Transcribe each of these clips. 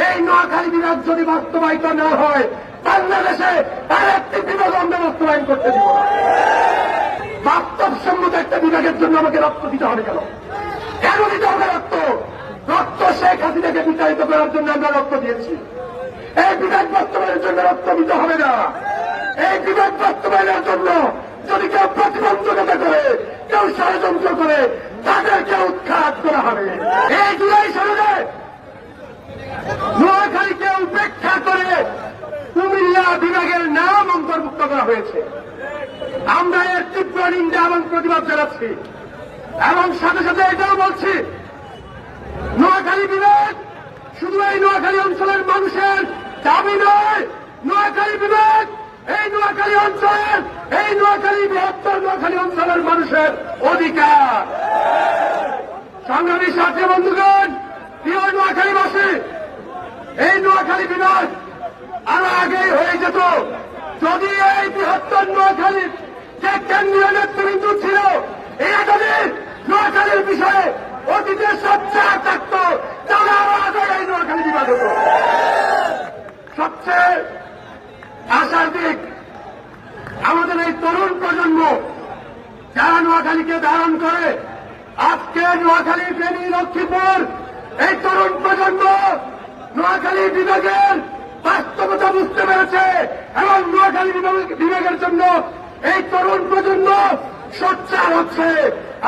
এই নোয়াখালী বিভাগ যদি বাস্তবায়িত না হয়, বাংলাদেশে আরেকটি বিভাগ আমরা বাস্তবায়ন করতে দিব না। বাস্তবসম্মত একটা বিভাগের জন্য আমাকে রক্ত দিতে হবে কেন? কেন দিতে হবে রক্ত? রক্ত শেখ হাসিনাকে বিতাড়িত করার জন্য আমরা রক্ত দিয়েছি। এই বিভাগ বাস্তবায়নের জন্য রক্ত দিতে হবে না। এই বিভাগ বাস্তবায়নের জন্য যদি কেউ প্রতিবন্ধকতা করে, কেউ ষড়যন্ত্র করে, তাদেরকে উৎখাত করা হবে। এই জুলাই সনদে নোয়াখালীকে উপেক্ষা করে কুমিল্লা বিভাগের নাম অন্তর্ভুক্ত করা হয়েছে। আমরা এর তীব্র নিন্দা এবং প্রতিবাদ জানাচ্ছি এবং সাথে সাথে এটাও বলছি, নোয়াখালী বিভাগ শুধু এই নোয়াখালী অঞ্চলের মানুষের দাবি নয়। নোয়াখালী বিভাগ এই নোয়াখালী অঞ্চলের, এই নোয়াখালী বৃহত্তর নোয়াখালী অঞ্চলের মানুষের অধিকার। সংগ্রামী সাথী বন্ধুগণ, প্রিয় নোয়াখালীবাসী, এই নোয়াখালী বিভাগ আরো আগেই হয়ে যেত যদি এই বৃহত্তর নোয়াখালীর যে কেন্দ্রীয় নেতৃবৃন্দ ছিল এরা যদি নোয়াখালীর বিষয়ে অতীতে সোচ্চার থাকত, তাহলে আরো আগে এই নোয়াখালী বিভাগ হতো। সবচেয়ে আশার দিক আমাদের এই তরুণ প্রজন্ম যারা নোয়াখালীকে ধারণ করে, আজকে নোয়াখালী, ফেনী, লক্ষ্মীপুর এই তরুণ প্রজন্ম নোয়াখালী বিভাগের বাস্তবতা বুঝতে পেরেছে এবং নোয়াখালী বিভাগের জন্য এই তরুণ প্রজন্ম সোচ্চার হচ্ছে।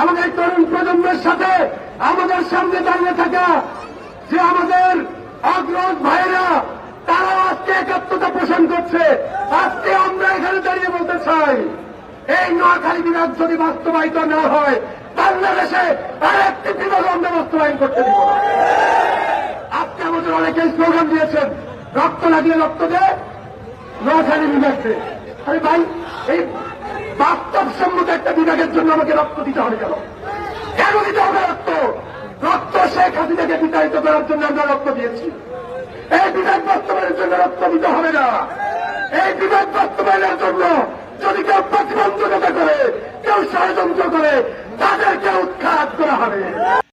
এবং এই তরুণ প্রজন্মের সাথে আমাদের সামনে দাঁড়িয়ে থাকা যে আমাদের অগ্রজ ভাইরা, তারা আজকে একাত্মতা পোষণ করছে। আজকে আমরা এখানে দাঁড়িয়ে বলতে চাই, এই নোয়াখালী বিভাগ যদি বাস্তবায়িত না হয়, বাংলাদেশে আরেকটি বিভাগ আমরা বাস্তবায়ন করতে দিব না। আজকে আমাদের অনেকেই স্লোগান দিয়েছেন, রক্ত লাগিয়ে রক্ত দে, নোয়াখালী বিভাগকে। আরে ভাই, এই বাস্তবসম্মত একটা বিভাগের জন্য আমাকে রক্ত দিতে হবে কেন? কেন দিতে হবে রক্ত? রক্ত শেখ হাসিনাকে বিতাড়িত করার জন্য আমরা রক্ত দিয়েছি। এই বিভাগ বাস্তবায়নের জন্য রক্ত দিতে হবে না। এই বিভাগ বাস্তবায়নের জন্য যদি কেউ প্রতিবন্ধকতা করে, কেউ ষড়যন্ত্র করে, তাদেরকে উৎখাত করা হবে।